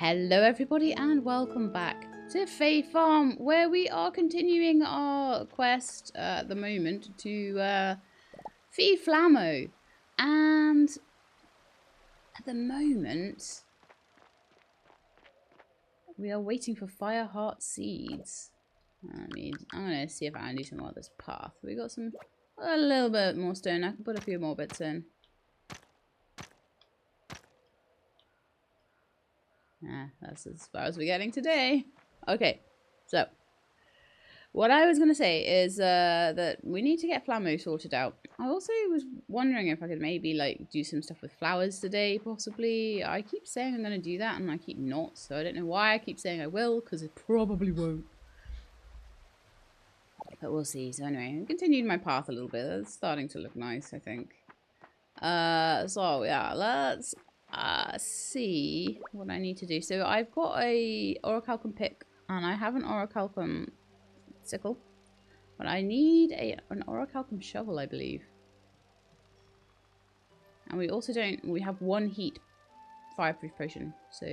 Hello everybody and welcome back to Fae Farm, where we are continuing our quest at the moment to feed Flammo. And at the moment we are waiting for Fireheart seeds. I'm going to see if I can do some more of this path. We got a little bit more stone. I can put a few more bits in. That's as far as we're getting today. Okay, so what I was going to say is that we need to get Flammo sorted out. I also was wondering if I could maybe like do some stuff with flowers today, possibly. I keep saying I'm going to do that and I keep not, so I don't know why I keep saying I will, because it probably won't. But we'll see. So anyway, I continued my path a little bit. It's starting to look nice, I think. So yeah, let's see what I need to do. So I've got a orichalcum pick and I have an orichalcum sickle, but I need an orichalcum shovel, I believe. And we also we have one heat fireproof potion, so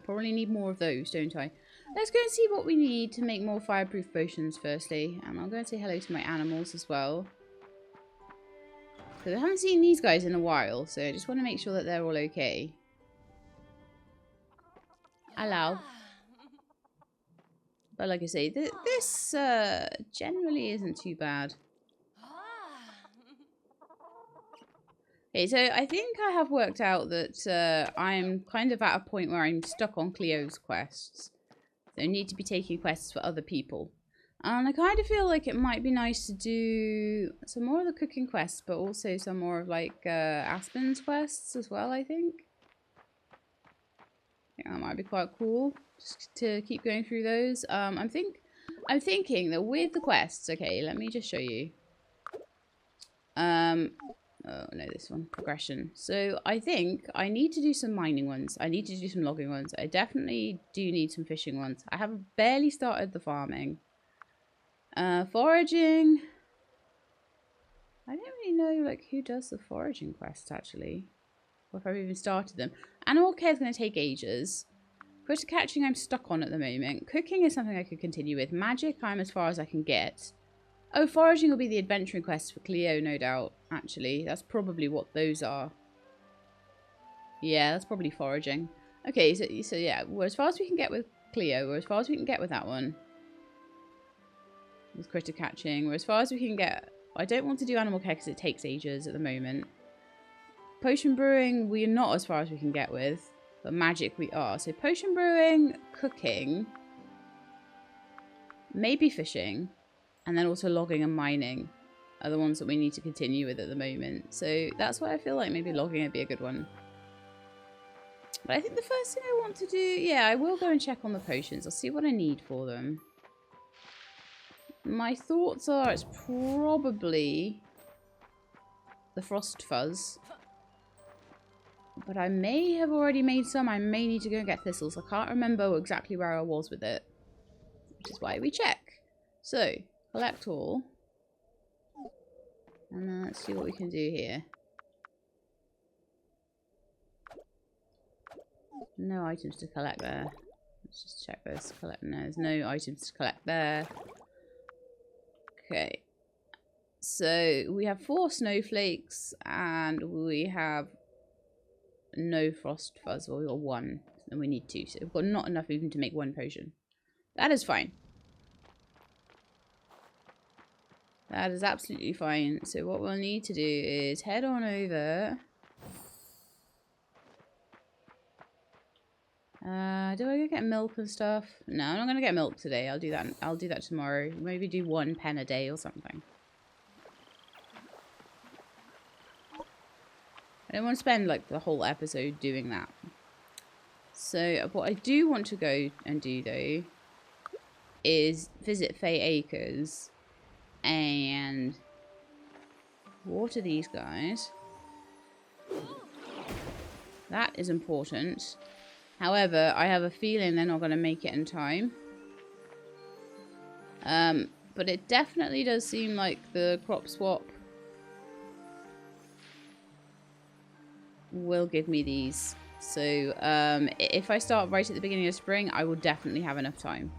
probably need more of those, don't I? Let's go and see what we need to make more fireproof potions firstly, and I'll go and say hello to my animals as well. Because I haven't seen these guys in a while, so I just want to make sure that they're all okay. Hello. But like I say, this generally isn't too bad. Okay, so I think I have worked out that I'm kind of at a point where I'm stuck on Cleo's quests. So I need to be taking quests for other people. And I kind of feel like it might be nice to do some more of the cooking quests, but also some more of like Aspen's quests as well, I think. I think that might be quite cool, just to keep going through those. I'm thinking that with the quests, okay, let me just show you. Oh no, this one, progression. So I think I need to do some mining ones. I need to do some logging ones. I definitely do need some fishing ones. I have barely started the farming. Foraging. I don't really know like who does the foraging quests actually, or if I've even started them. Animal care is going to take ages. Critter catching I'm stuck on at the moment. Cooking is something I could continue with. Magic I'm as far as I can get. Oh, foraging will be the adventuring quest for Cleo, no doubt. Actually, that's probably what those are. Yeah, that's probably foraging. Okay, so yeah, we're as far as we can get with Cleo. We're as far as we can get with that one. With critter catching, we're as far as we can get. I don't want to do animal care because it takes ages at the moment. Potion brewing, we are not as far as we can get with, but magic we are. So potion brewing, cooking, maybe fishing, and then also logging and mining are the ones that we need to continue with at the moment. So that's why I feel like maybe logging would be a good one. But I think the first thing I want to do, yeah, I will go and check on the potions. I'll see what I need for them. My thoughts are it's probably the frost fuzz. But I may have already made some. I may need to go and get thistles. I can't remember exactly where I was with it, which is why we check. So, collect all. And then let's see what we can do here. No items to collect there. Let's just check this. Collect. No, there's no items to collect there. Okay. So, we have 4 snowflakes and we have no frost fuzz. Well, we got 1 and we need 2. So, we've got not enough even to make 1 potion. That is fine. That is absolutely fine. So what we'll need to do is head on over. Do I go get milk and stuff? No, I'm not gonna get milk today. I'll do that tomorrow. Maybe do 1 pen a day or something. I don't want to spend like the whole episode doing that. So what I do want to go and do though is visit Fae Acres and water these guys. That is important. However, I have a feeling they're not going to make it in time. But it definitely does seem like the crop swap will give me these So if I start right at the beginning of spring, I will definitely have enough time.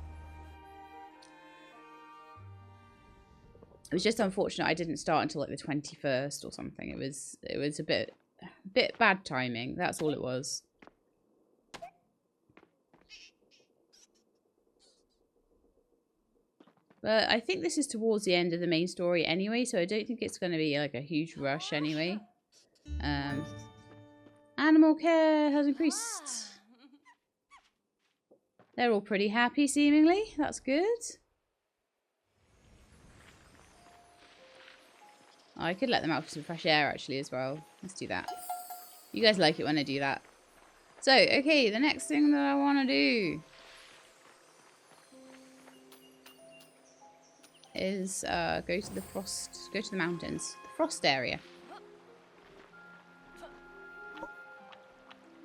It was just unfortunate I didn't start until like the 21st or something. It was a bit bad timing. That's all it was. But I think this is towards the end of the main story anyway, so I don't think it's going to be like a huge rush anyway. Animal care has increased. They're all pretty happy seemingly. That's good. I could let them out for some fresh air actually as well. Let's do that. You guys like it when I do that. So, okay, the next thing that I want to do is go to the mountains. The frost area.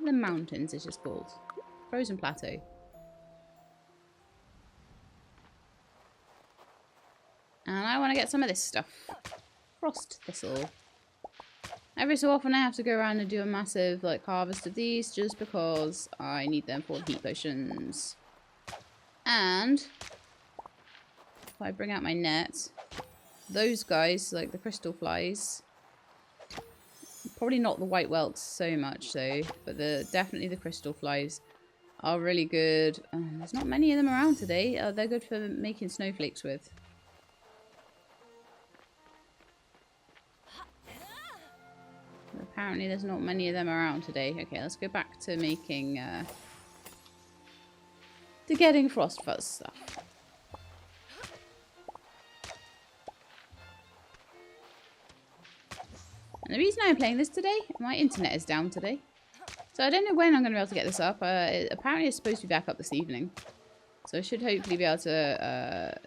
The mountains is just called. Frozen Plateau. And I want to get some of this stuff. Frost thistle. Every so often I have to go around and do a massive like harvest of these just because I need them for heat potions. And if I bring out my net, those guys, like the crystal flies, probably not the white whelks so much though, but definitely the crystal flies are really good. There's not many of them around today. They're good for making snowflakes with. Apparently there's not many of them around today. Okay, let's go back to making, to getting frost fuzz stuff. And the reason I'm playing this today, my internet is down today. So I don't know when I'm going to be able to get this up. Apparently it's supposed to be back up this evening. So I should hopefully be able to,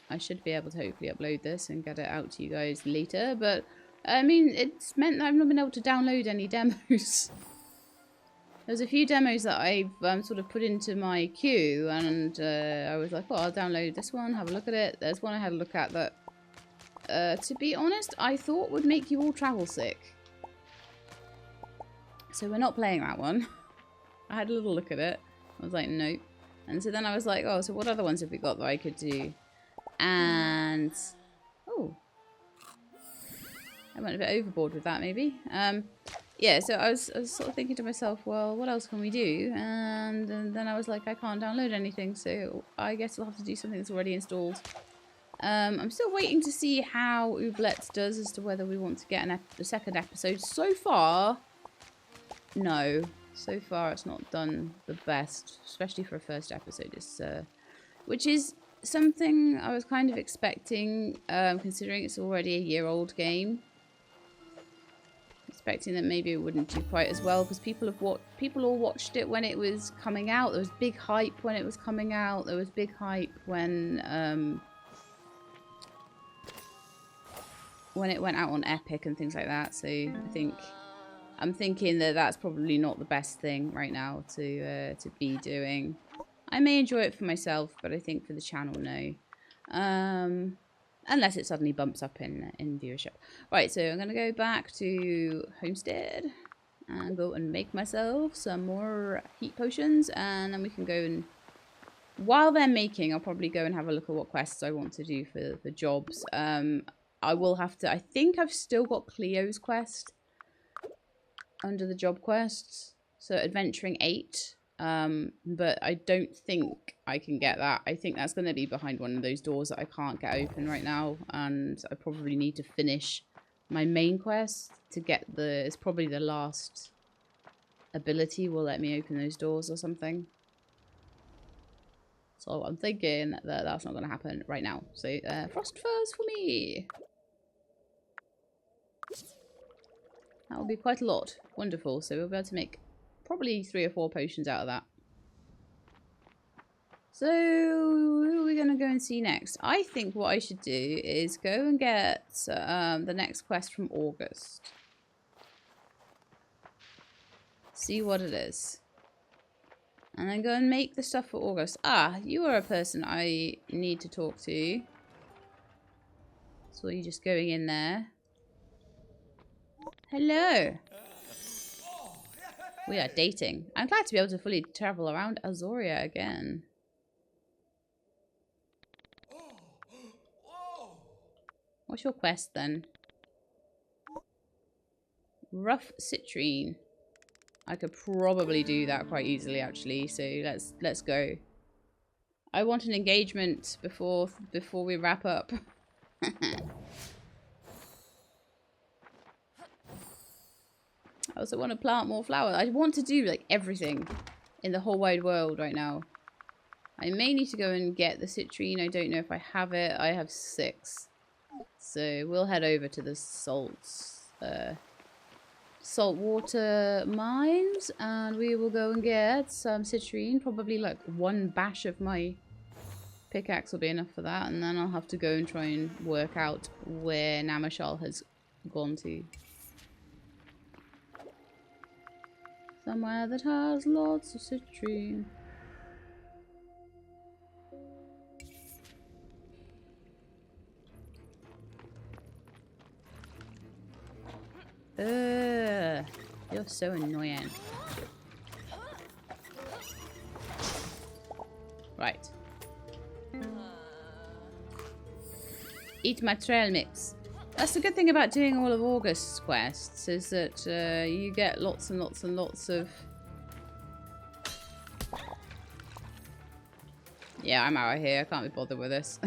hopefully upload this and get it out to you guys later. But I mean, it's meant that I've not been able to download any demos. There's a few demos that I've sort of put into my queue, and I was like, well, I'll download this one, have a look at it. There's one I had a look at that, to be honest, I thought would make you all travel sick. So we're not playing that one. I had a little look at it. I was like, nope. And so then I was like, oh, so what other ones have we got that I could do? And oh, I went a bit overboard with that, maybe. Yeah, so I was sort of thinking to myself, well, what else can we do? And then I was like, I can't download anything, so I guess we'll have to do something that's already installed. I'm still waiting to see how Oublette does as to whether we want to get a second episode. So far, no. So far, it's not done the best, especially for a first episode. Which is something I was kind of expecting, considering it's already a year-old game. Expecting that maybe it wouldn't do quite as well because people all watched it when it was coming out. There was big hype when it was coming out. There was big hype when it went out on Epic and things like that. So I'm thinking that that's probably not the best thing right now to be doing. I may enjoy it for myself, but I think for the channel, no. Unless it suddenly bumps up in viewership. Right, so I'm going to go back to Homestead and go and make myself some more heat potions. And then we can go and, while they're making, I'll probably go and have a look at what quests I want to do for jobs. I will have to, I think I've still got Cleo's quest under the job quests. So Adventuring 8. But I don't think I can get that. I think that's going to be behind one of those doors that I can't get open right now, and I probably need to finish my main quest to get it's probably the last ability will let me open those doors or something. So I'm thinking that that's not going to happen right now. So frost furs for me. That will be quite a lot. Wonderful. So we'll be able to make probably 3 or 4 potions out of that. So, who are we going to go and see next? I think what I should do is go and get the next quest from August. See what it is. And then go and make the stuff for August. Ah, you are a person I need to talk to. So you're just going in there. Hello. We are dating. I'm glad to be able to fully travel around Azoria again. What's your quest then? Rough citrine. I could probably do that quite easily actually, so let's go. I want an engagement before we wrap up. I also want to plant more flowers. I want to do like everything in the whole wide world right now. I may need to go and get the citrine. I don't know if I have it. I have 6. So we'll head over to the saltwater mines and we will go and get some citrine. Probably like 1 bash of my pickaxe will be enough for that, and then I'll have to go and try and work out where Namashal has gone to. Somewhere that has lots of citrine. You're so annoying. Right. Eat my trail mix. That's the good thing about doing all of August's quests, is that you get lots and lots and lots of... Yeah, I'm out of here. I can't be bothered with this.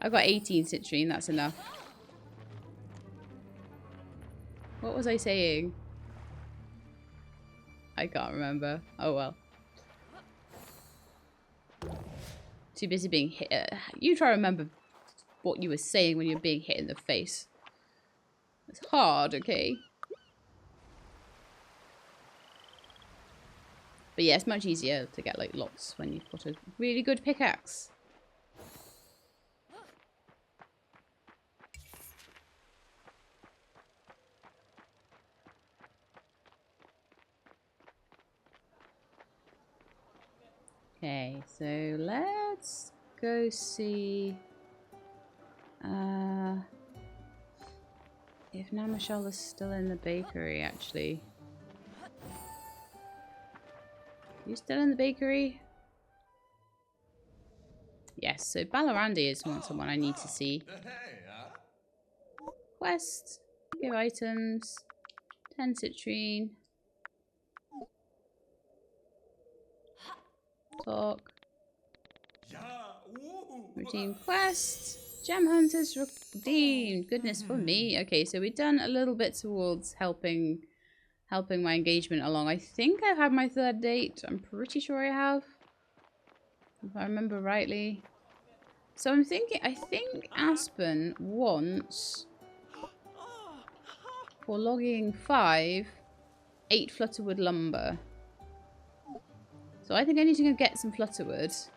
I've got 18 citrine, that's enough. What was I saying? I can't remember. Oh well. Too busy being hit. You try to remember what you were saying when you're being hit in the face. It's hard, okay? But yeah, it's much easier to get like lots when you've got a really good pickaxe. Okay, so let's go see if Namashal is still in the bakery, actually. You still in the bakery? Yes, so Balarandi is someone I need to see. Quest, give items, 10 citrine. Talk. Routine quest. Gem hunters redeemed. Goodness for me. Okay, so we've done a little bit towards helping my engagement along. I think I've had my 3rd date. I'm pretty sure I have, if I remember rightly. So I'm thinking, I think Aspen wants, for logging 5, 8 flutterwood lumber. So I think I need to go get some flutterwood.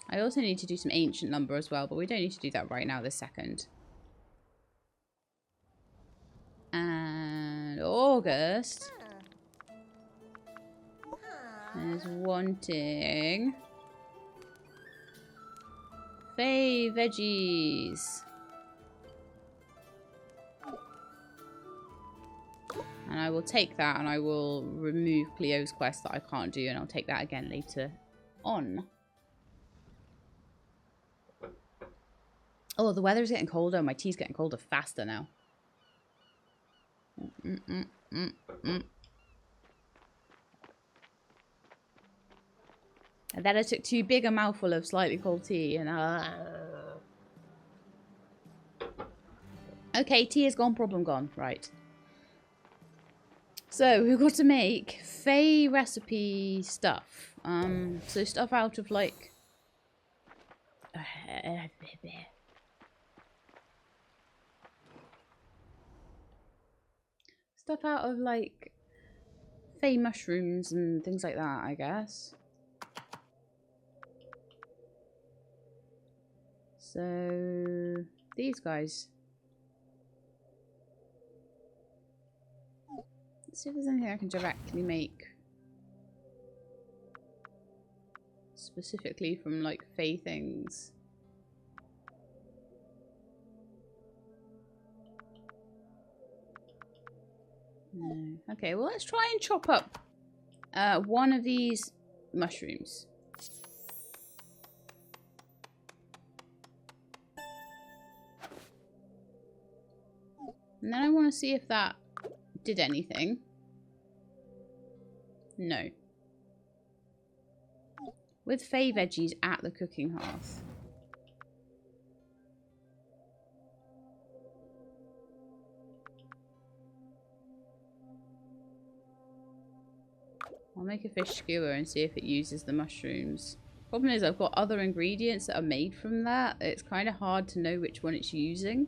I also need to do some ancient lumber as well, but we don't need to do that right now this second. And August is wanting Fae veggies. And I will take that and I will remove Cleo's quest that I can't do, and I'll take that again later on. Oh, the weather's getting colder. My tea's getting colder faster now. And then I took too big a mouthful of slightly cold tea and okay, tea is gone, problem gone. Right. So we've got to make Fae recipe stuff. So stuff out of like stuff out of like Fae mushrooms and things like that, I guess. So these guys. Let's see if there's anything I can directly make specifically from like Fae things. No. Okay, well, let's try and chop up one of these mushrooms. And then I want to see if that did anything. No. With Fae veggies at the cooking hearth. I'll make a fish skewer and see if it uses the mushrooms. Problem is I've got other ingredients that are made from that. It's kind of hard to know which one it's using.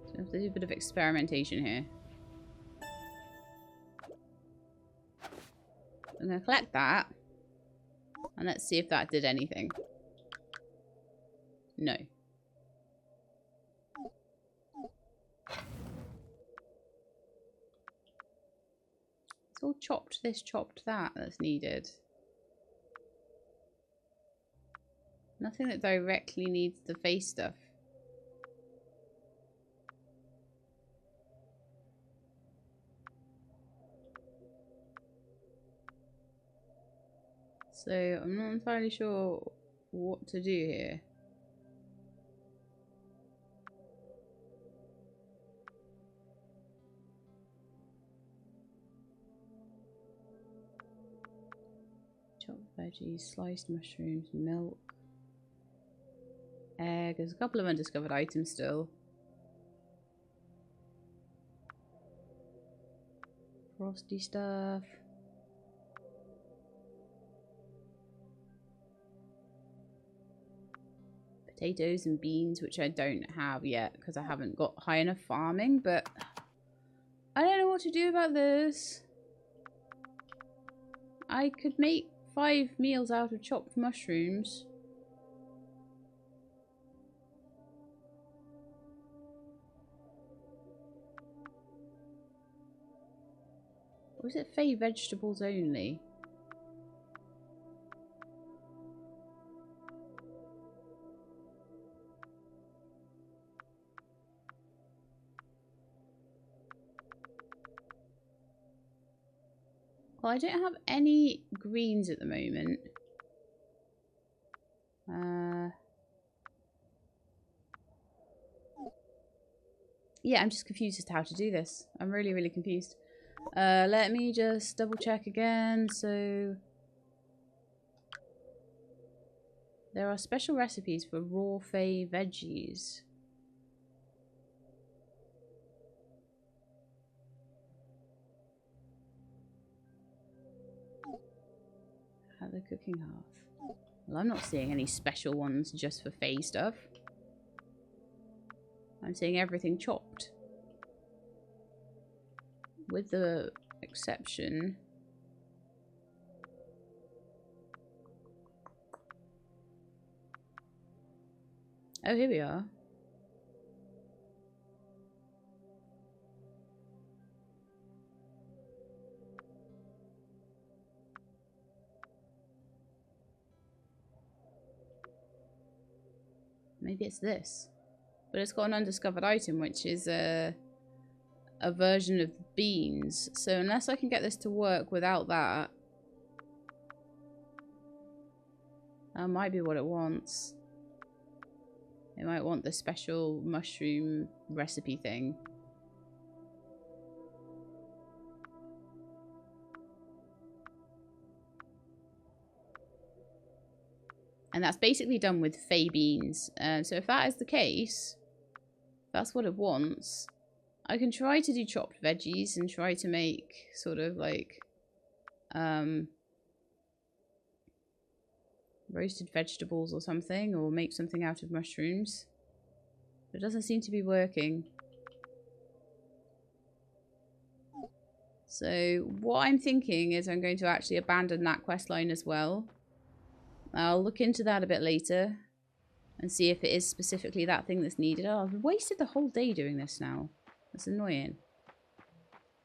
So I have to do a bit of experimentation here. I'm going to collect that. And let's see if that did anything. No. It's all chopped this, chopped that that's needed. Nothing that directly needs the face stuff. So I'm not entirely sure what to do here. Chopped veggies, sliced mushrooms, milk, egg. There's a couple of undiscovered items still. Frosty stuff. Potatoes and beans, which I don't have yet because I haven't got high enough farming, but I don't know what to do about this. I could make 5 meals out of chopped mushrooms. Or is it Fae vegetables only? Well, I don't have any greens at the moment. Yeah, I'm just confused as to how to do this. I'm really, really confused. Let me just double check again. So there are special recipes for raw Fae veggies. At the cooking hearth. Well, I'm not seeing any special ones just for Fae stuff. I'm seeing everything chopped. With the exception... Oh, here we are. Maybe it's this. But it's got an undiscovered item, which is a version of beans. So unless I can get this to work without that, that might be what it wants. It might want the special mushroom recipe thing. And that's basically done with Fae beans. So if that is the case, that's what it wants. I can try to do chopped veggies and try to make sort of like roasted vegetables or something, or make something out of mushrooms. But it doesn't seem to be working. So what I'm thinking is I'm going to actually abandon that quest line as well. I'll look into that a bit later and see if it is specifically that thing that's needed. Oh, I've wasted the whole day doing this now. That's annoying.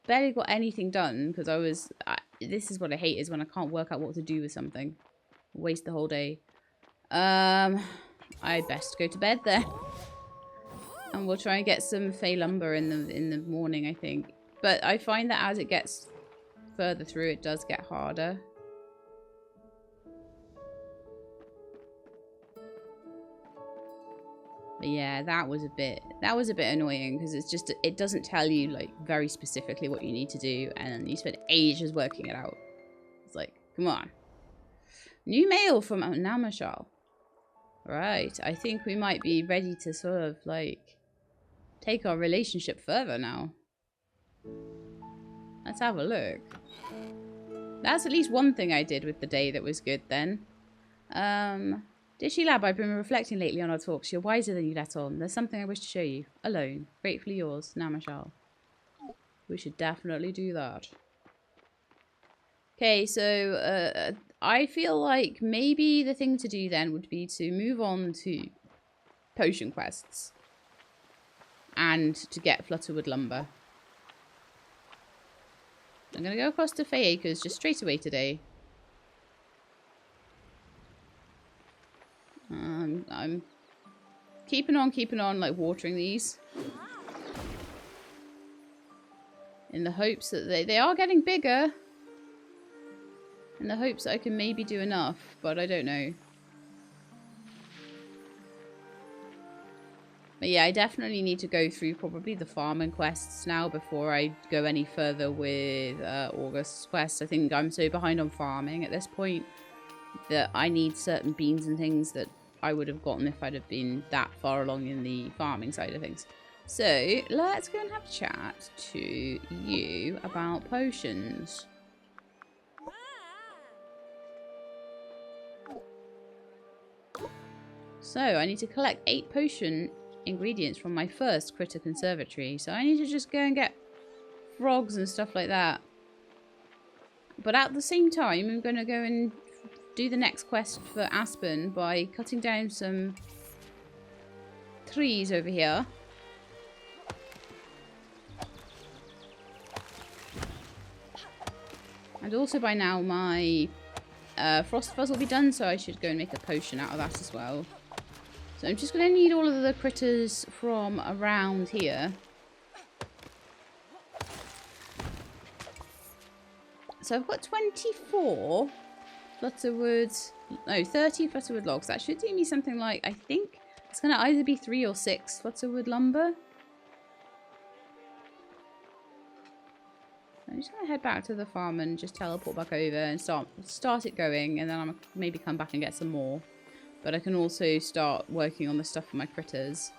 Barely got anything done because I was... this is what I hate, is when I can't work out what to do with something. Waste the whole day. I'd best go to bed then. And we'll try and get some Fae lumber in the morning, I think. But I find that as it gets further through, it does get harder. But yeah, that was a bit annoying because it's just, it doesn't tell you like very specifically what you need to do, and you spend ages working it out. It's like, come on. New mail from Namashal. Right, I think we might be ready to sort of like take our relationship further now. Let's have a look. That's at least one thing I did with the day that was good then. Dishy Lab, I've been reflecting lately on our talks. You're wiser than you let on. There's something I wish to show you. Alone. Gratefully yours, Namashal. We should definitely do that. Okay, so I feel like maybe the thing to do then would be to move on to potion quests. And to get Flutterwood lumber. I'm going to go across to Fae Acres just straight away today. I'm keeping on, like, watering these. In the hopes that they are getting bigger. In the hopes that I can maybe do enough, but I don't know. But yeah, I definitely need to go through probably the farming quests now before I go any further with August's quests. I think I'm so behind on farming at this point that I need certain beans and things that I would have gotten if I'd have been that far along in the farming side of things. So let's go and have a chat to you about potions. So I need to collect 8 potion ingredients from my first critter conservatory. So I need to just go and get frogs and stuff like that. But at the same time, I'm going to go and do the next quest for Aspen by cutting down some trees over here. And also by now my frost fuzz will be done, so I should go and make a potion out of that as well. So I'm just going to need all of the critters from around here. So I've got 24 Flutterwood, no, 30 Flutterwood logs. That should do me something like, I think it's going to either be 3 or 6 Flutterwood lumber. I'm just going to head back to the farm and just teleport back over and start it going, and then I'm maybe come back and get some more. But I can also start working on the stuff for my critters.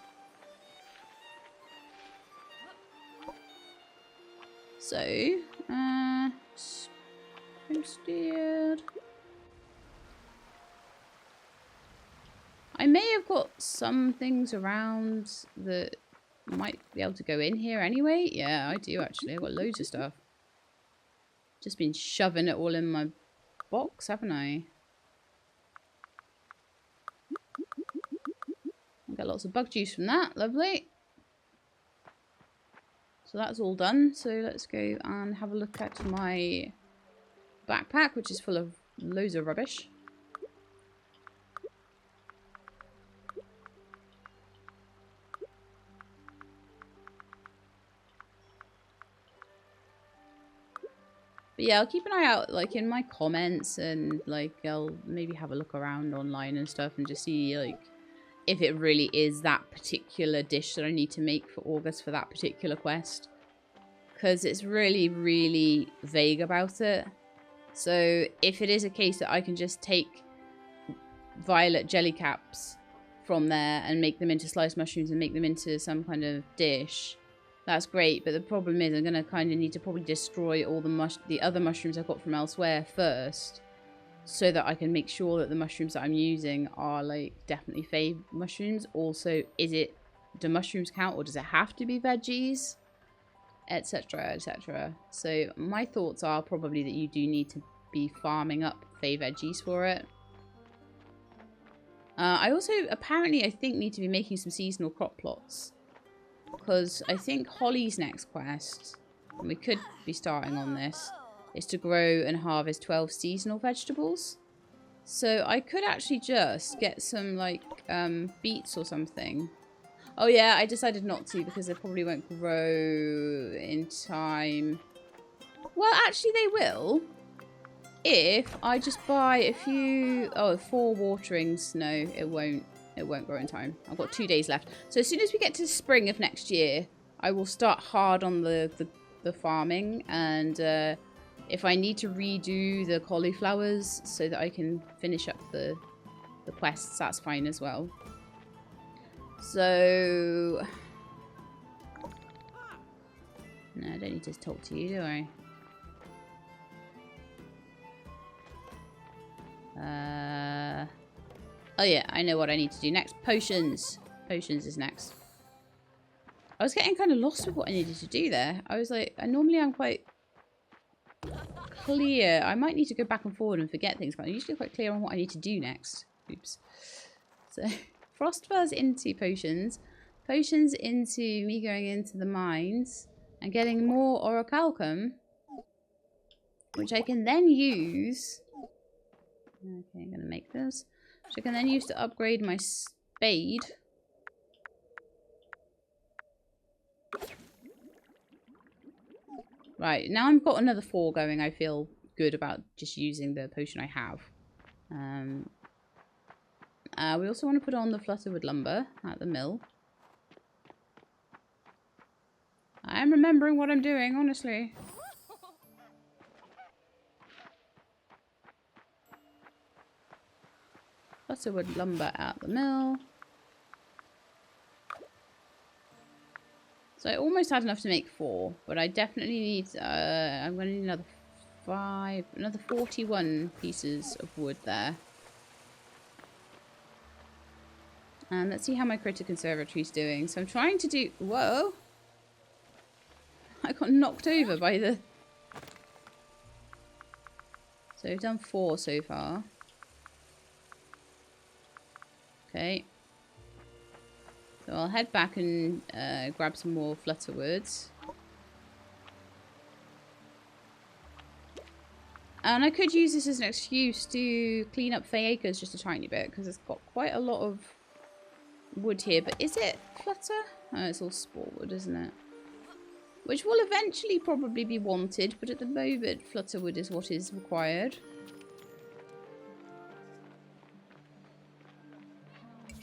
So, homestead. I may have got some things around that might be able to go in here anyway. Yeah, I do actually. I've got loads of stuff. Just been shoving it all in my box, haven't I? Got lots of bug juice from that. Lovely. So that's all done. So let's go and have a look at my backpack, which is full of loads of rubbish. But yeah, I'll keep an eye out, like, in my comments, and, like, I'll maybe have a look around online and stuff and just see, like, if it really is that particular dish that I need to make for August for that particular quest. Because it's really, really vague about it. So if it is a case that I can just take violet jelly caps from there and make them into sliced mushrooms and make them into some kind of dish, that's great. But the problem is I'm going to kind of need to probably destroy all the other mushrooms I've got from elsewhere first, so that I can make sure that the mushrooms that I'm using are, like, definitely Fae mushrooms. Also, do mushrooms count, or does it have to be veggies? Etc, etc. So my thoughts are probably that you do need to be farming up Fae veggies for it. I also apparently, I think, need to be making some seasonal crop plots, because I think Holly's next quest, and we could be starting on this, is to grow and harvest 12 seasonal vegetables. So I could actually just get some, like, beets or something. Oh yeah, I decided not to because they probably won't grow in time. Well, actually they will. If I just buy a few... Oh, 4 waterings. No, it won't. It won't grow in time. I've got 2 days left. So as soon as we get to spring of next year, I will start hard on the farming. And if I need to redo the cauliflowers so that I can finish up the quests, that's fine as well. So... No, I don't need to talk to you, do I? Oh yeah, I know what I need to do next. Potions. Potions is next. I was getting kind of lost with what I needed to do there. I was like, normally I'm quite clear. I might need to go back and forward and forget things, but I'm usually quite clear on what I need to do next. Oops. So, frost furs into potions. Potions into me going into the mines and getting more orichalcum, which I can then use... Okay, I'm going to make this. Which I can then use to upgrade my spade. Right, now I've got another 4 going. I feel good about just using the potion I have. We also want to put on the flutterwood lumber at the mill. I am remembering what I'm doing, honestly. Flutterwood lumber at the mill. So I almost had enough to make 4, but I definitely need, I'm going to need another 41 pieces of wood there. And let's see how my critter conservatory's doing. So I'm trying to do, whoa! I got knocked over by the... So we've done 4 so far. Okay. So I'll head back and grab some more flutterwoods. And I could use this as an excuse to clean up Fae Acres just a tiny bit, because it's got quite a lot of wood here. But is it flutter? Oh, it's all spore wood, isn't it? Which will eventually probably be wanted, but at the moment flutterwood is what is required.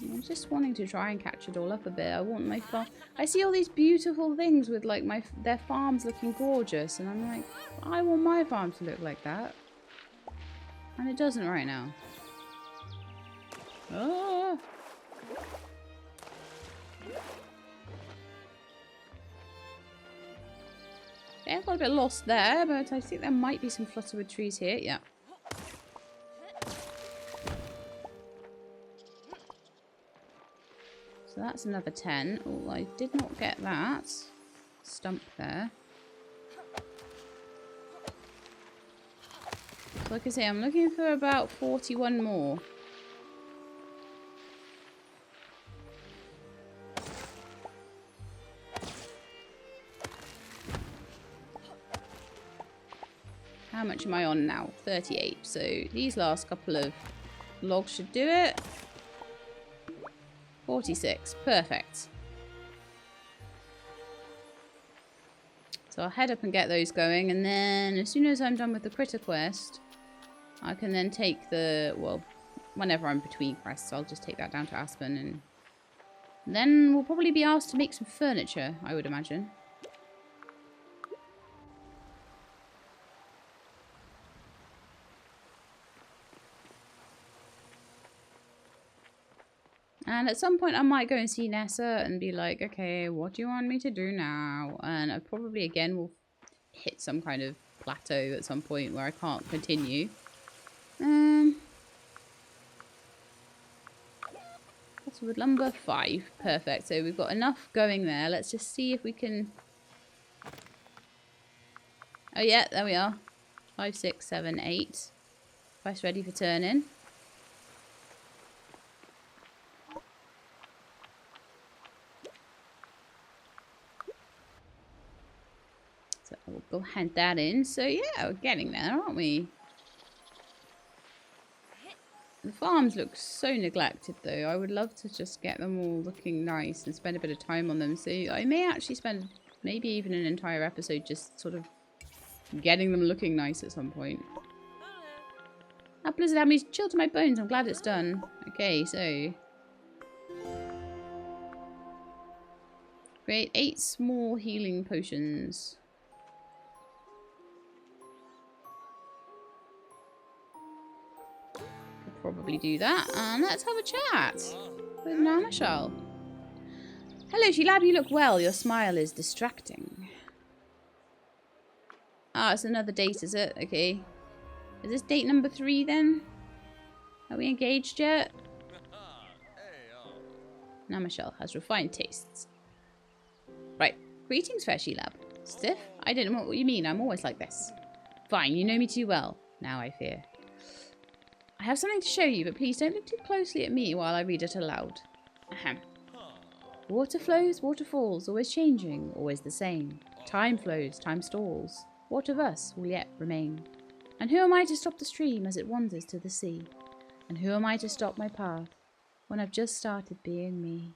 I'm just wanting to try and catch it all up a bit. I want my farm. I see all these beautiful things with like their farms looking gorgeous, and I'm like, I want my farm to look like that, and it doesn't right now. Oh. Okay, I got a bit lost there, but I think there might be some flutterwood trees here. Yeah. So that's another 10. Oh, I did not get that stump there. So like I say, I'm looking for about 41 more. How much am I on now? 38. So these last couple of logs should do it. 46. Perfect. So I'll head up and get those going, and then as soon as I'm done with the critter quest, I can then take the, well, whenever I'm between quests, I'll just take that down to Aspen, and then we'll probably be asked to make some furniture, I would imagine. And at some point I might go and see Nessa and be like, okay, what do you want me to do now? And I probably again will hit some kind of plateau at some point where I can't continue. What's with lumber? 5. Perfect. So we've got enough going there. Let's just see if we can... Oh yeah, there we are. 5, 6, 7, 8. Quest ready for turning. So we'll go hand that in. So yeah, we're getting there, aren't we? The farms look so neglected though. I would love to just get them all looking nice and spend a bit of time on them. So I may actually spend maybe even an entire episode just sort of getting them looking nice at some point. That blizzard had me chilled to my bones. I'm glad it's done. Okay, so create 8 small healing potions. Could probably do that. And let's have a chat with Namashal. Hello, She-Lab, you look well. Your smile is distracting. Ah, it's another date, is it? Okay. Is this date number 3 then? Are we engaged yet? Namashal has refined tastes. Right. Greetings, Fae She-Lab. Stiff? I don't know what you mean. I'm always like this. Fine, you know me too well. Now I fear. I have something to show you, but please don't look too closely at me while I read it aloud. Ahem. Water flows, water falls, always changing, always the same. Time flows, time stalls. What of us will yet remain? And who am I to stop the stream as it wanders to the sea? And who am I to stop my path when I've just started being me?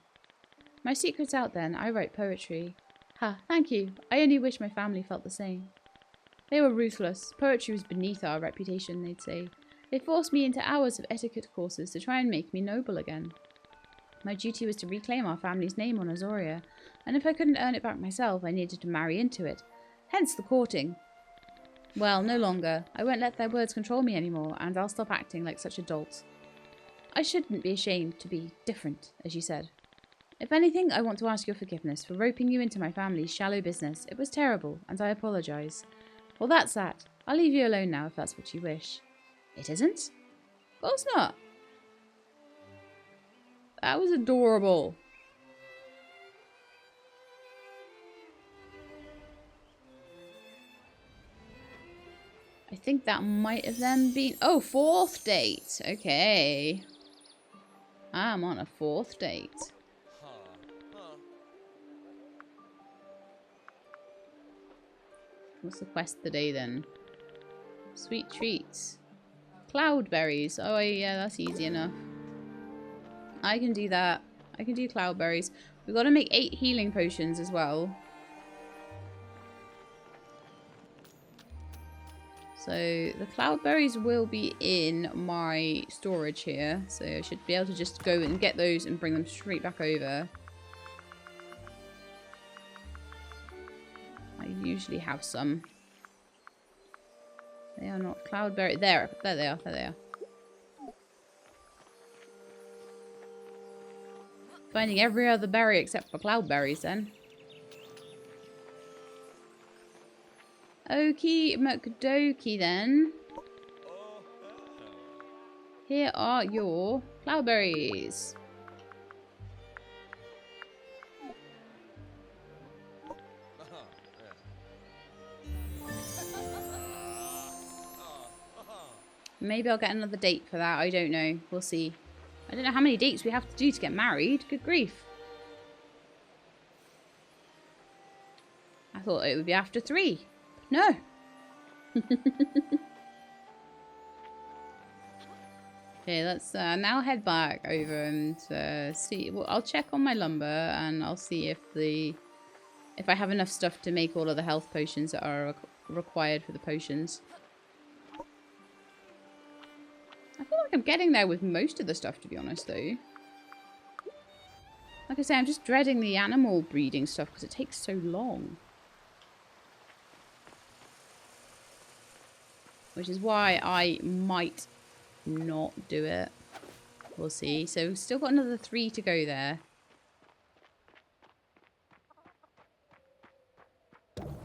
My secret's out then, I write poetry. Ha, thank you. I only wish my family felt the same. They were ruthless. Poetry was beneath our reputation, they'd say. They forced me into hours of etiquette courses to try and make me noble again. My duty was to reclaim our family's name on Azoria, and if I couldn't earn it back myself, I needed to marry into it. Hence the courting. Well, no longer. I won't let their words control me anymore, and I'll stop acting like such a dolt. I shouldn't be ashamed to be different, as you said. If anything, I want to ask your forgiveness for roping you into my family's shallow business. It was terrible, and I apologise. Well, that's that. I'll leave you alone now if that's what you wish. It isn't? Of course not. That was adorable. I think that might have then been... Oh, 4th date. Okay. I'm on a 4th date. What's the quest today then? Sweet treats. Cloudberries. Oh yeah, that's easy enough. I can do that. I can do cloudberries. We've got to make 8 healing potions as well. So the cloudberries will be in my storage here. So I should be able to just go and get those and bring them straight back over. I usually have some. They are not cloudberry. There they are. There they are. Finding every other berry except for cloudberries then. Okie McDokie then. Here are your cloudberries. Maybe I'll get another date for that. I don't know. We'll see. I don't know how many dates we have to do to get married. Good grief. I thought it would be after 3. No. Okay, let's now head back over and see. Well, I'll check on my lumber and I'll see if I have enough stuff to make all of the health potions that are required for the potions. I feel like I'm getting there with most of the stuff, to be honest, though. Like I say, I'm just dreading the animal breeding stuff because it takes so long. Which is why I might not do it. We'll see. So we've still got another 3 to go there.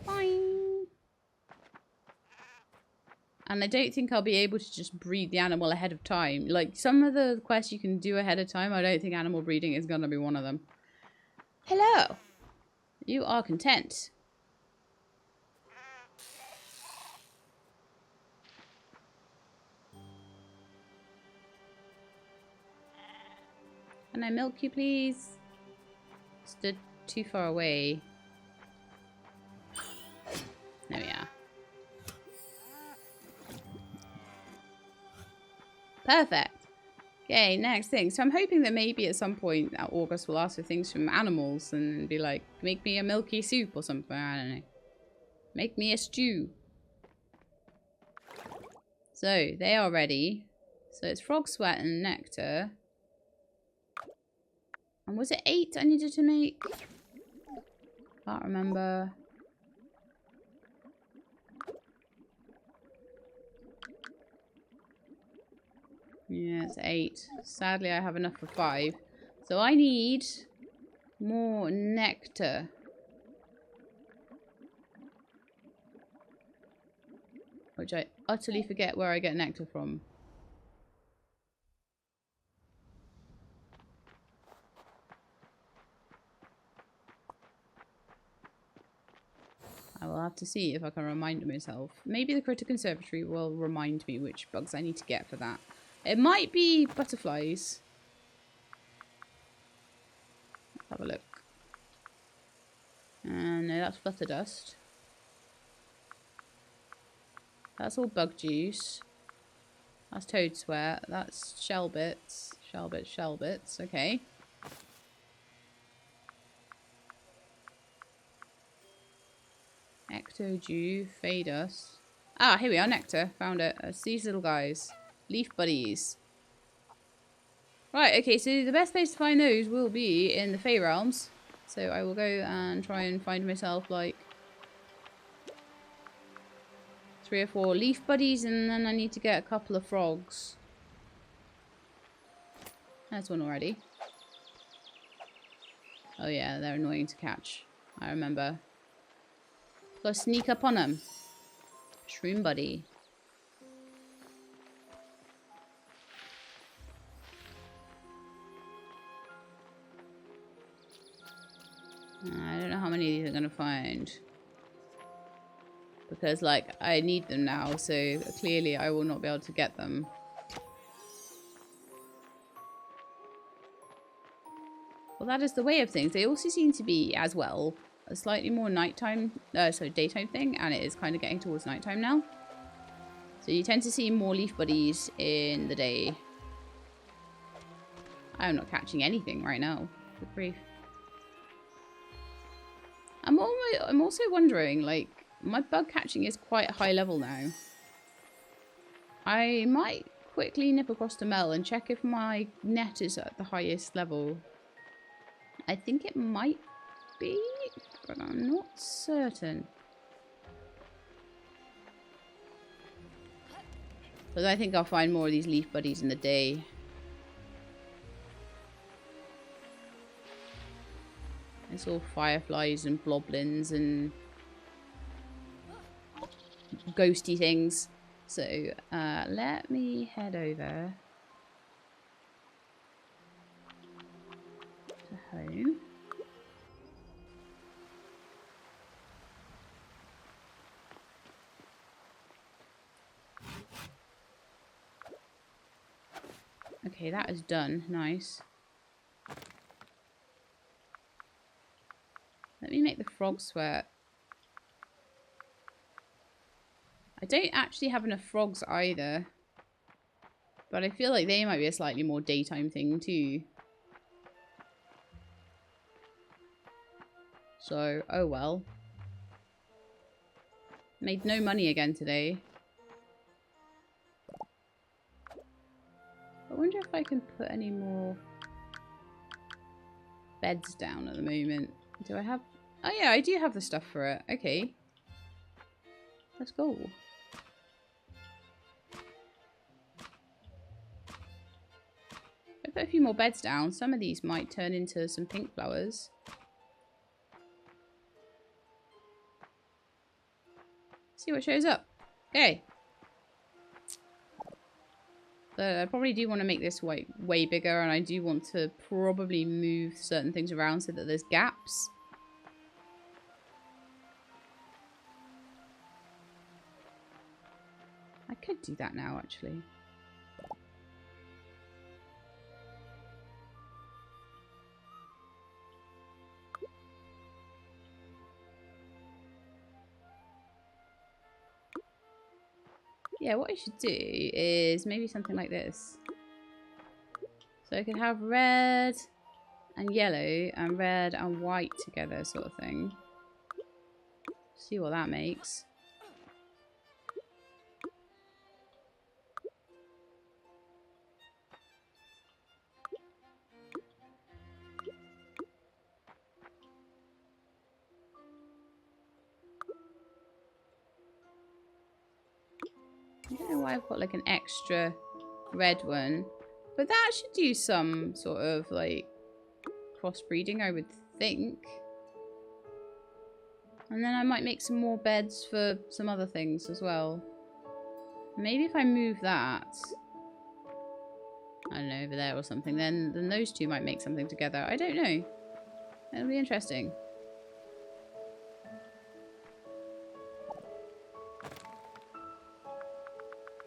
Fine. And I don't think I'll be able to just breed the animal ahead of time. Like, some of the quests you can do ahead of time, I don't think animal breeding is going to be one of them. Hello. You are content. Can I milk you, please? Stood too far away. There we are. Perfect. Okay, next thing. So I'm hoping that maybe at some point that August will ask for things from animals and be like, make me a milky soup or something. I don't know. Make me a stew. So they are ready. So it's frog sweat and nectar. And was it 8 I needed to make? Can't remember. Yeah, it's 8. Sadly, I have enough for 5. So I need more nectar. Which I utterly forget where I get nectar from. I will have to see if I can remind myself. Maybe the Critter Conservatory will remind me which bugs I need to get for that. It might be butterflies. Let's have a look. No, that's flutter dust. That's all bug juice. That's toad sweat. That's shell bits. Shell bits, shell bits. Okay. Ectodew, Fae dust. Ah, here we are, nectar. Found it. It's these little guys. Leaf buddies. Right, okay, so the best place to find those will be in the Fae realms. So I will go and try and find myself like 3 or 4 leaf buddies, and then I need to get a couple of frogs. There's one already. Oh yeah, they're annoying to catch. I remember. Gotta sneak up on them. Shroom buddy. I don't know how many of these I'm gonna find. Because, like, I need them now, so clearly I will not be able to get them. Well, that is the way of things. They also seem to be, as well, a slightly more nighttime, daytime thing, and it is kind of getting towards nighttime now. So you tend to see more leaf buddies in the day. I'm not catching anything right now. Good grief. I'm also wondering, like, my bug catching is quite a high level now. I might quickly nip across to Mel and check if my net is at the highest level. I think it might be, but I'm not certain. But I think I'll find more of these leaf buddies in the day. It's all fireflies and bloblins and ghosty things. So let me head over to home. Okay, that is done. Nice. Let me make the frog sweat. I don't actually have enough frogs either. But I feel like they might be a slightly more daytime thing too. So, oh well. Made no money again today. I wonder if I can put any more beds down at the moment. Do I have... Oh yeah, I do have the stuff for it. Okay. Let's go. I put a few more beds down. Some of these might turn into some pink flowers. See what shows up. Okay. But I probably do want to make this way bigger, and I do want to probably move certain things around so that there's gaps. I could do that now, actually. Yeah, what I should do is maybe something like this. So I could have red and yellow and red and white together sort of thing. See what that makes. I don't know why I've got like an extra red one. But that should do some sort of like crossbreeding, I would think. And then I might make some more beds for some other things as well. Maybe if I move that, I don't know, over there or something, then those two might make something together. I don't know. It'll be interesting.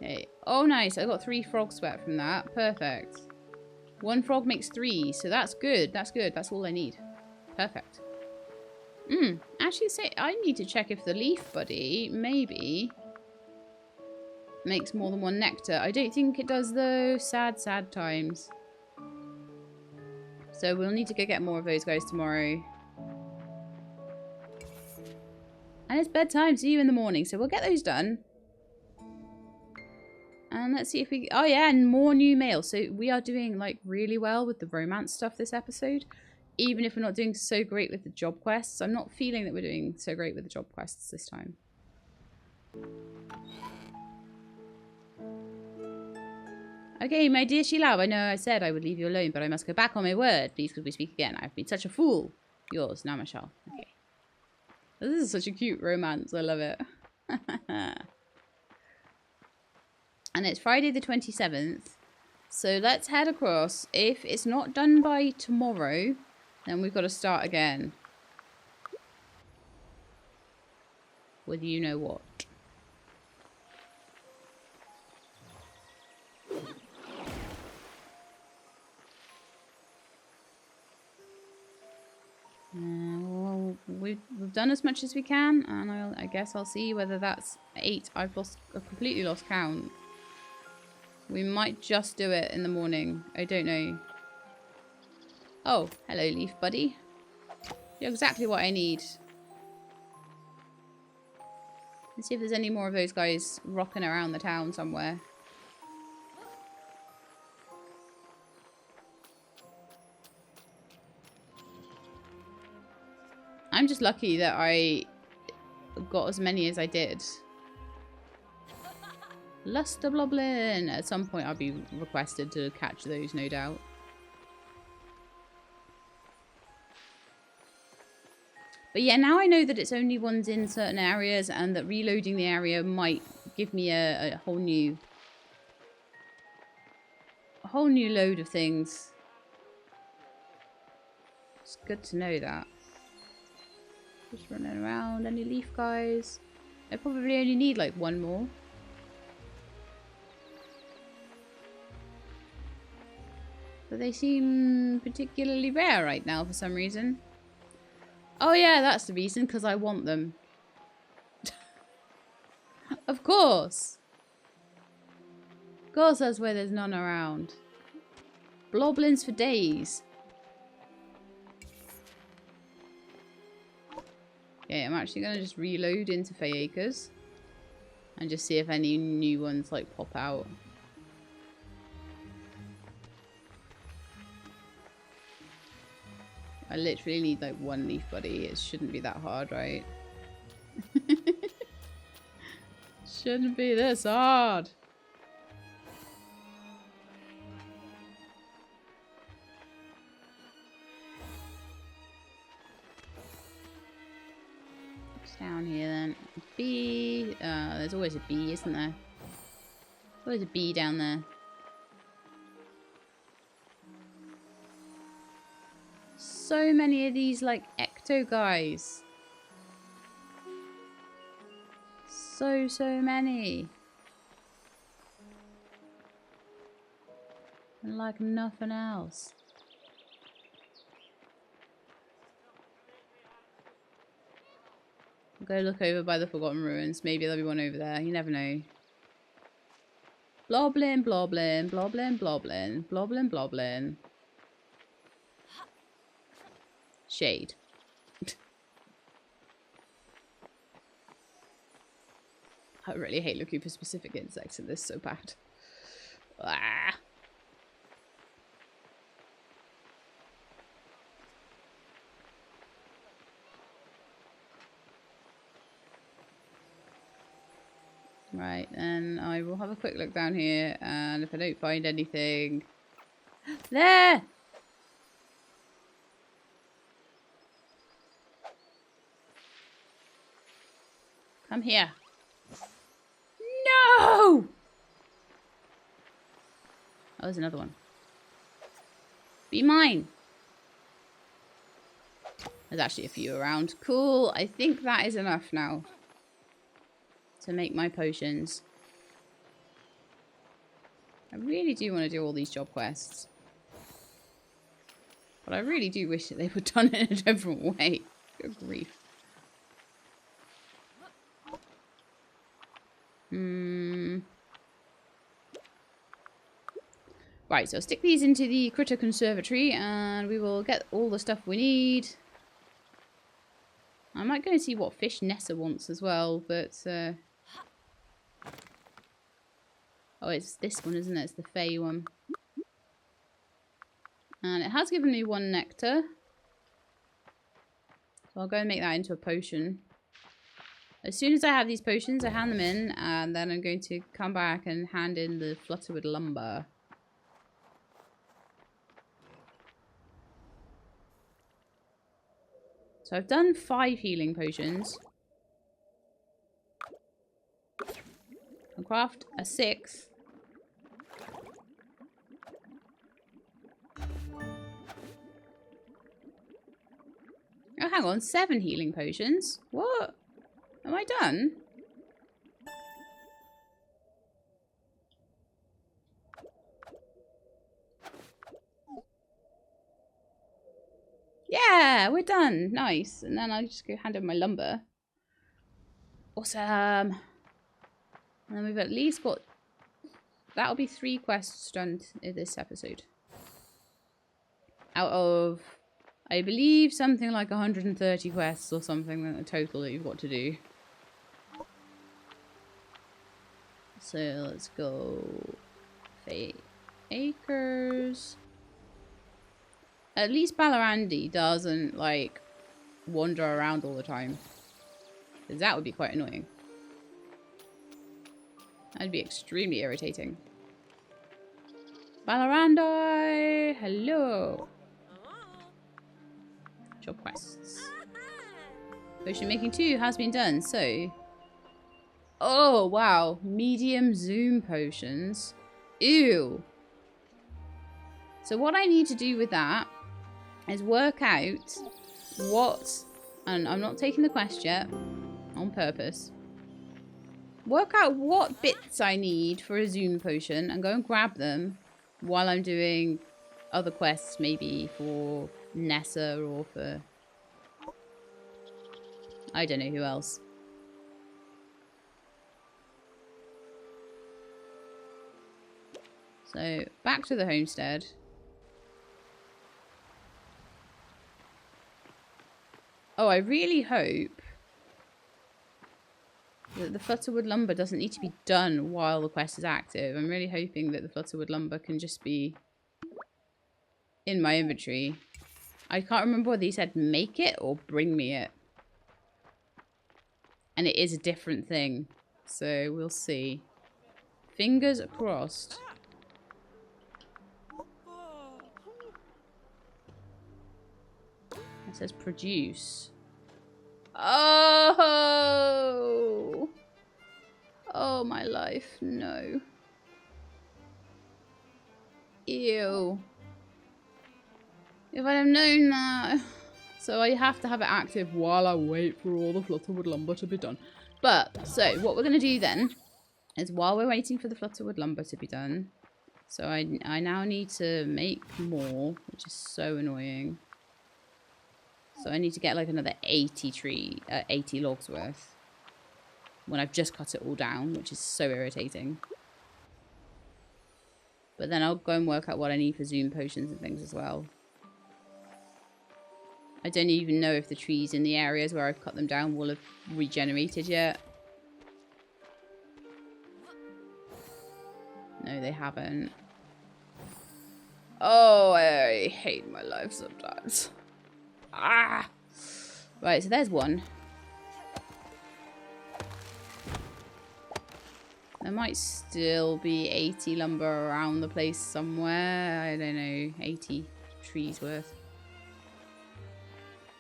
Okay. Oh, nice. I got 3 frog sweat from that. Perfect. 1 frog makes 3, so that's good. That's good. That's all I need. Perfect. Actually, say I need to check if the leaf buddy maybe makes more than 1 nectar. I don't think it does though. Sad, sad times. So we'll need to go get more of those guys tomorrow. And it's bedtime. See you in the morning. So we'll get those done. And let's see if we... Oh, yeah, and more new mail. So we are doing, like, really well with the romance stuff this episode. Even if we're not doing so great with the job quests. I'm not feeling that we're doing so great with the job quests this time. Okay, my dear Shilab, I know I said I would leave you alone, but I must go back on my word. Please could we speak again? I've been such a fool. Yours, Namashal. Okay. This is such a cute romance. I love it. And it's Friday the 27th. So let's head across. If it's not done by tomorrow, then we've got to start again. With you know what. Well, we've done as much as we can, and I guess I'll see whether that's 8. I've completely lost count. We might just do it in the morning. I don't know. Oh, hello, leaf buddy. You're exactly what I need. Let's see if there's any more of those guys rocking around the town somewhere. I'm just lucky that I got as many as I did. Luster Bloblin. At some point I'll be requested to catch those, no doubt. But yeah, now I know that it's only ones in certain areas and that reloading the area might give me a whole new load of things. It's good to know that. Just running around. Any leaf guys? I probably only need like 1 more. But they seem particularly rare right now for some reason. Oh yeah, that's the reason, because I want them. Of course. Of course that's where there's none around. Bloblins for days. Okay, I'm actually going to just reload into Pheonix. And just see if any new ones like pop out. I literally need like 1 leaf buddy. It shouldn't be that hard, right? Shouldn't be this hard. What's down here then? Bee. There's always a bee, isn't there? There's always a bee down there. So many of these like ecto guys. So many. And like nothing else. I'll go look over by the Forgotten Ruins. Maybe there'll be one over there. You never know. Bloblin, bloblin, bloblin, bloblin, bloblin, bloblin. Shade. I really hate looking for specific insects in this so bad. Ah. Right, then I will have a quick look down here, and if I don't find anything... There! Come here. No! Oh, there's another one. Be mine. There's actually a few around. Cool. I think that is enough now to make my potions. I really do want to do all these job quests. But I really do wish that they were done in a different way. Good grief. Right, so I'll stick these into the critter conservatory and we will get all the stuff we need. I might go and see what fish Nessa wants as well, but... Oh, it's this one, isn't it? It's the Fae one. And it has given me 1 nectar. So I'll go and make that into a potion. As soon as I have these potions, I hand them in, and then I'm going to come back and hand in the Flutterwood lumber. So I've done 5 healing potions. I'll craft a 6th. Oh, hang on. 7 healing potions? What? Am I done? Yeah, we're done. Nice. And then I'll just go hand over my lumber. Awesome. And then we've at least got... That'll be 3 quests done in this episode. Out of, I believe, something like 130 quests or something in total that you've got to do. So let's go... Fae Acres... At least Balarandi doesn't, like, wander around all the time. Because that would be quite annoying. That'd be extremely irritating. Balarandi! Hello! Job quests. Potion making 2 has been done, so... Oh, wow. Medium zoom potions. Ew. So what I need to do with that is work out what, and I'm not taking the quest yet, on purpose. Work out what bits I need for a zoom potion and go and grab them while I'm doing other quests, maybe for Nessa or for, I don't know who else. So, back to the homestead. Oh, I really hope that the Flutterwood lumber doesn't need to be done while the quest is active. I'm really hoping that the Flutterwood lumber can just be in my inventory. I can't remember whether he said make it or bring me it. And it is a different thing. So we'll see. Fingers crossed. It says produce. Oh! Oh, my life. No. Ew. If I'd have known that. So I have to have it active while I wait for all the Flutterwood lumber to be done. But, so, what we're going to do then is while we're waiting for the Flutterwood lumber to be done. So I now need to make more, which is so annoying. So I need to get like another 80 logs worth. When I've just cut it all down, which is so irritating. But then I'll go and work out what I need for zoom potions and things as well. I don't even know if the trees in the areas where I've cut them down will have regenerated yet. No, they haven't. Oh, I hate my life sometimes. Ah! Right, so there's one. There might still be 80 lumber around the place somewhere. I don't know, 80 trees worth.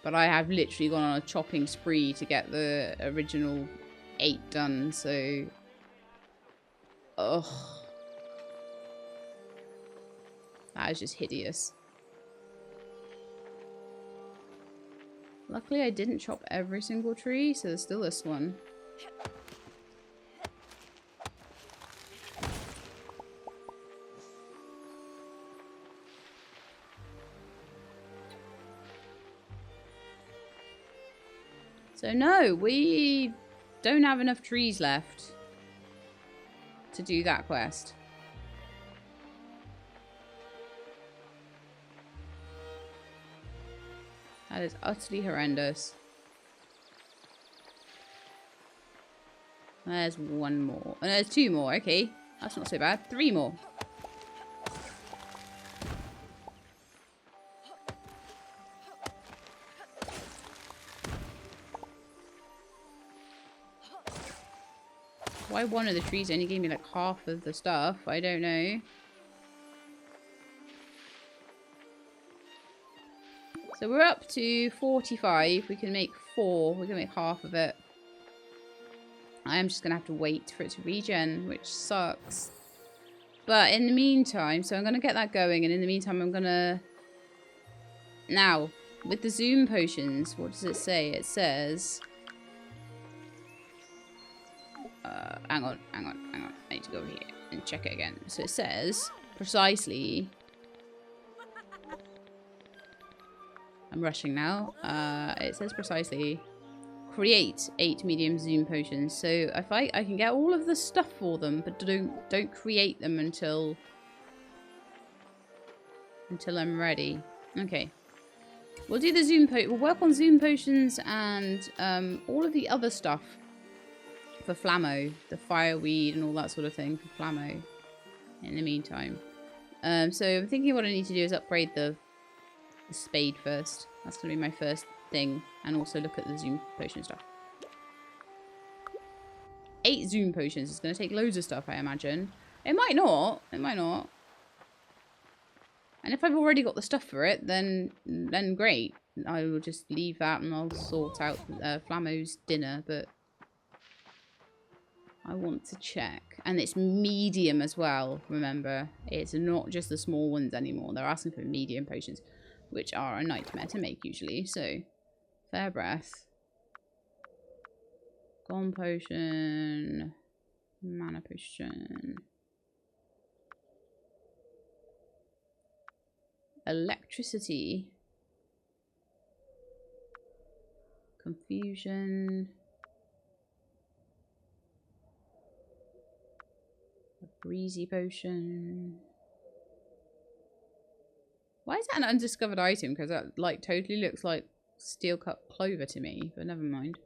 But I have literally gone on a chopping spree to get the original 8 done, so... Ugh. That is just hideous. Luckily I didn't chop every single tree, so there's still this one. So no, we don't have enough trees left to do that quest. That is utterly horrendous. There's one more. And there's 2 more. Okay. That's not so bad. 3 more. Why one of the trees only gave me like half of the stuff? I don't know. So we're up to 45. We can make 4. We can make half of it. I am just going to have to wait for it to regen, which sucks. But in the meantime, so I'm going to get that going. And in the meantime, I'm going to... Now, with the zoom potions, what does it say? It says... hang on. I need to go over here and check it again. So it says, precisely... I'm rushing now. It says precisely, create 8 medium zoom potions. So if I can get all of the stuff for them, but don't create them until I'm ready. Okay. We'll do the zoom we'll work on zoom potions and all of the other stuff for Flammo, the fireweed and all that sort of thing for Flammo in the meantime. So I'm thinking what I need to do is upgrade the spade first. That's going to be my first thing. And also look at the zoom potion stuff. 8 zoom potions is going to take loads of stuff, I imagine. It might not. It might not. And if I've already got the stuff for it, then great. I will just leave that and I'll sort out Flammo's dinner. But I want to check. And it's medium as well, remember. It's not just the small ones anymore. They're asking for medium potions, which are a nightmare to make usually. So, fair breath. Gone potion. Mana potion. Electricity. Confusion. A breezy potion. Why is that an undiscovered item? Because that like totally looks like steel cut clover to me, but never mind.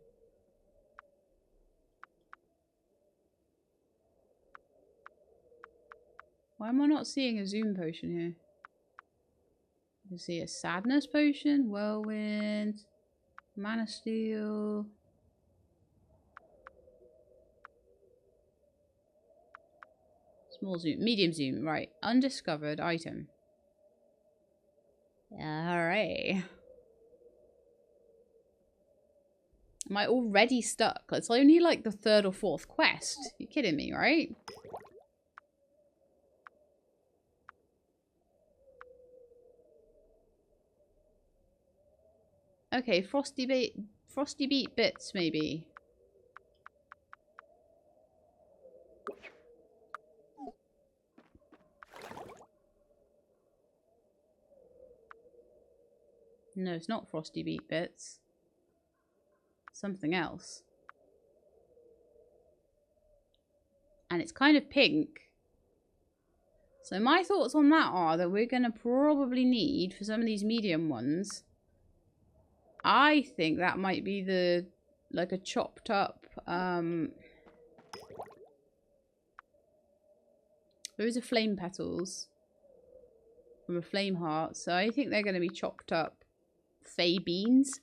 Why am I not seeing a zoom potion here? You see a sadness potion, whirlwind, mana steel. Small zoom, medium zoom, right. Undiscovered item. Alright. Am I already stuck? It's only like the 3rd or 4th quest. You're kidding me, right? Okay, frosty beet bits maybe. No, it's not frosty beet bits. Something else. And it's kind of pink. So my thoughts on that are that we're going to probably need, for some of these medium ones, I think that might be the, like a chopped up, those are flame petals from a flame heart. So I think they're going to be chopped up Fae beans.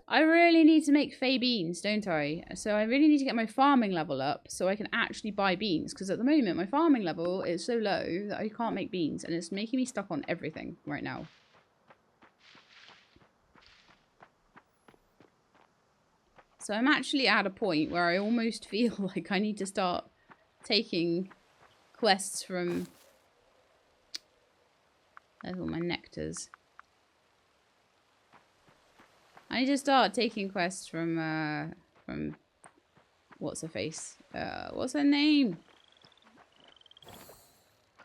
I really need to make Fae beans, don't I? So I really need to get my farming level up so I can actually buy beans. Because at the moment, my farming level is so low that I can't make beans. And it's making me stuck on everything right now. So I'm actually at a point where I almost feel like I need to start taking quests from... There's all my nectars. I need to start taking quests from what's her face? What's her name?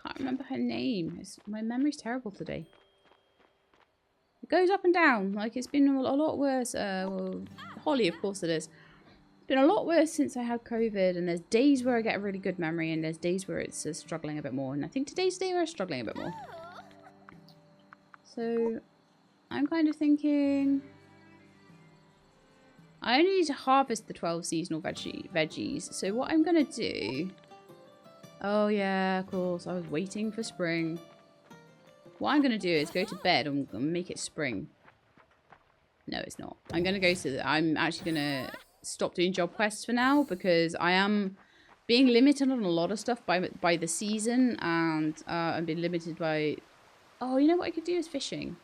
Can't remember her name. My memory's terrible today. It goes up and down. Like, it's been a lot worse. Well, Holly, of course it is. It's been a lot worse since I had COVID, and there's days where I get a really good memory, and there's days where it's struggling a bit more. And I think today's the day where I'm struggling a bit more. So, I'm kind of thinking... I only need to harvest the 12 seasonal veggies. So what I'm going to do... Oh yeah, of course. I was waiting for spring. What I'm going to do is go to bed and make it spring. No, it's not. I'm going to go to... I'm actually going to stop doing job quests for now because I am being limited on a lot of stuff by the season. And I'm being limited by... Oh, you know what I could do is fishing.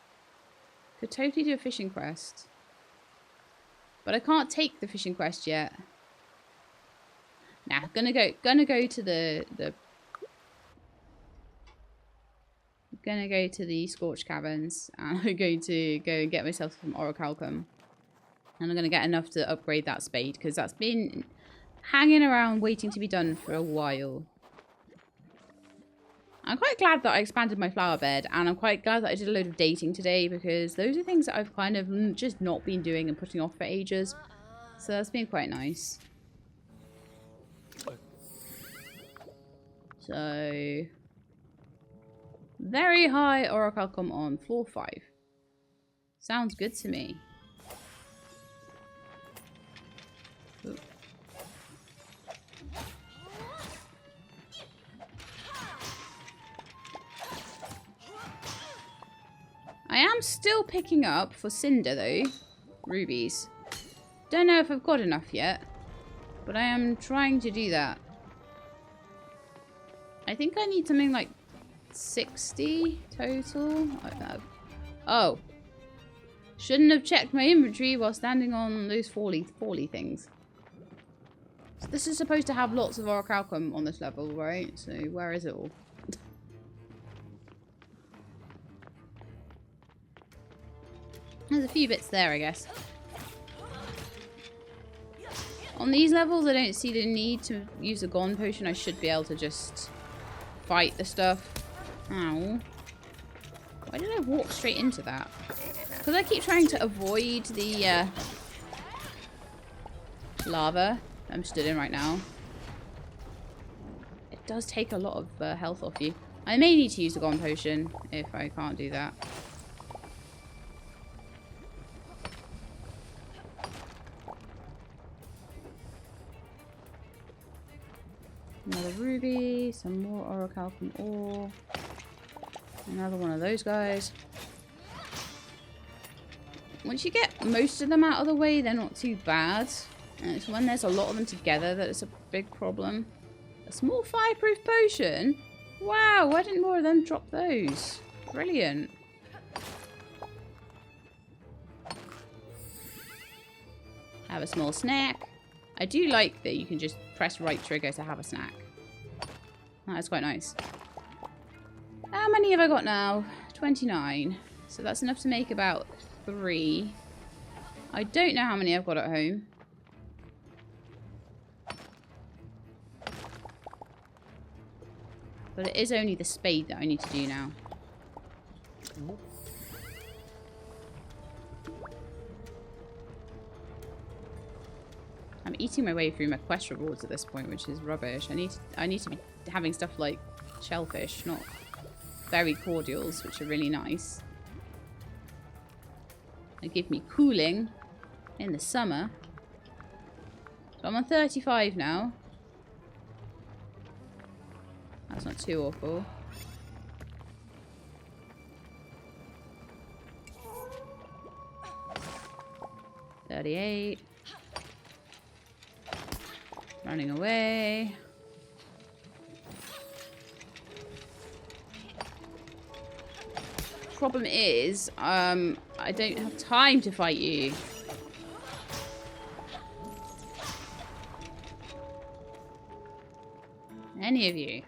Could totally do a fishing quest. But I can't take the fishing quest yet. Nah, gonna go to the Scorched Caverns, and I'm going to go and get myself some orichalcum. And I'm gonna get enough to upgrade that spade, because that's been hanging around waiting to be done for a while. I'm quite glad that I expanded my flower bed, and I'm quite glad that I did a load of dating today, because those are things that I've kind of just not been doing and putting off for ages. So that's been quite nice. So, very high orichalcum on floor 5. Sounds good to me. Ooh. I am still picking up for Cinder though, rubies. Don't know if I've got enough yet, but I am trying to do that. I think I need something like 60 total. Oh. Shouldn't have checked my inventory while standing on those fally things. So this is supposed to have lots of orichalcum on this level, right? So where is it all? There's a few bits there, I guess. On these levels, I don't see the need to use a Gone Potion. I should be able to just fight the stuff. Ow. Why did I walk straight into that? Because I keep trying to avoid the lava I'm stood in right now. It does take a lot of health off you. I may need to use the Gone Potion if I can't do that. Another ruby, some more orichalcum ore. Another one of those guys. Once you get most of them out of the way, they're not too bad. And it's when there's a lot of them together that it's a big problem. A small fireproof potion? Wow, why didn't more of them drop those? Brilliant. Have a small snack. I do like that you can just press right trigger to have a snack. That's quite nice. How many have I got now? 29. So that's enough to make about 3. I don't know how many I've got at home. But it is only the spade that I need to do now. I'm eating my way through my quest rewards at this point, which is rubbish. I need to be having stuff like shellfish, not berry cordials, which are really nice. They give me cooling in the summer. So I'm on 35 now. That's not too awful. $38. Running away. Problem is, I don't have time to fight you. Any of you.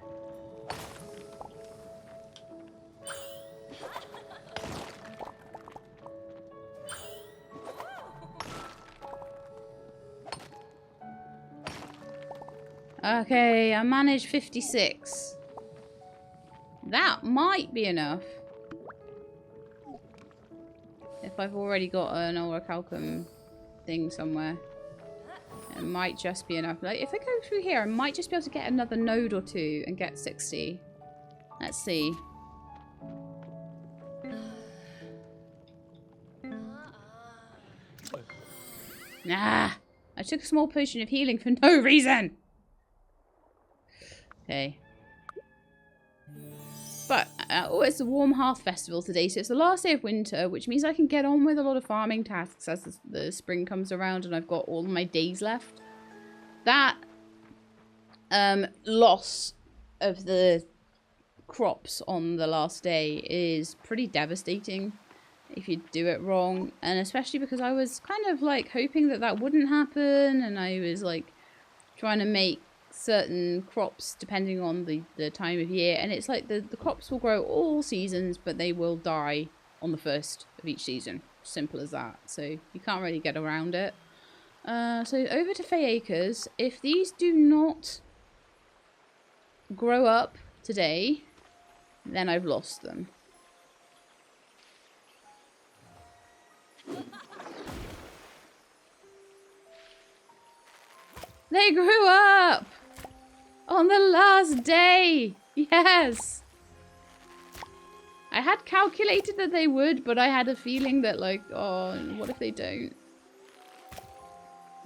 Okay, I managed 56. That might be enough. If I've already got an orichalcum thing somewhere. It might just be enough. Like, if I go through here, I might just be able to get another node or two and get 60. Let's see. Nah! I took a small potion of healing for no reason! Okay. But, oh, it's the Warm Hearth Festival today, so it's the last day of winter, which means I can get on with a lot of farming tasks as the spring comes around and I've got all my days left. That loss of the crops on the last day is pretty devastating if you do it wrong, and especially because I was kind of like hoping that that wouldn't happen, and I was like trying to make certain crops depending on the time of year, and it's like the crops will grow all seasons but they will die on the first of each season. Simple as that. So you can't really get around it. So over to Fae Acres. If these do not grow up today, then I've lost them. They grew up! On the last day! Yes! I had calculated that they would, but I had a feeling that, like, oh, what if they don't?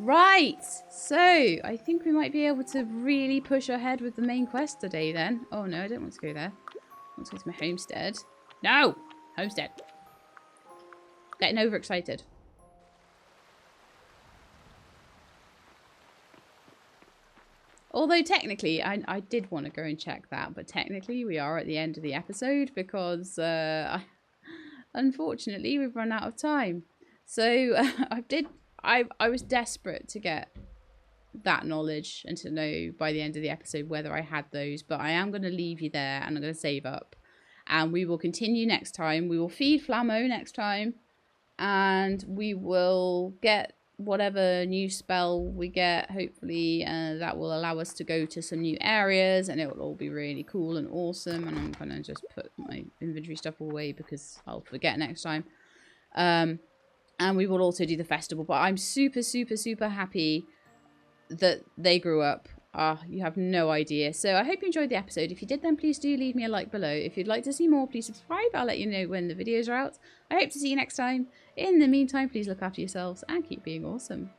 Right! So, I think we might be able to really push ahead with the main quest today, then. Oh, no, I don't want to go there. I want to go to my homestead. No! Homestead. Getting overexcited. Although technically, I did want to go and check that, but technically we are at the end of the episode because unfortunately we've run out of time. So I was desperate to get that knowledge and to know by the end of the episode whether I had those, but I am going to leave you there and I'm going to save up. And we will continue next time. We will feed Flammo next time, and we will get whatever new spell we get, hopefully that will allow us to go to some new areas, and it will all be really cool and awesome. And I'm gonna just put my inventory stuff away because I'll forget next time. And we will also do the festival, but I'm super happy that they grew up. You have no idea. So I hope you enjoyed the episode. If you did, then please do leave me a like below. If you'd like to see more, please subscribe. I'll let you know when the videos are out. I hope to see you next time. In the meantime, please look after yourselves and keep being awesome.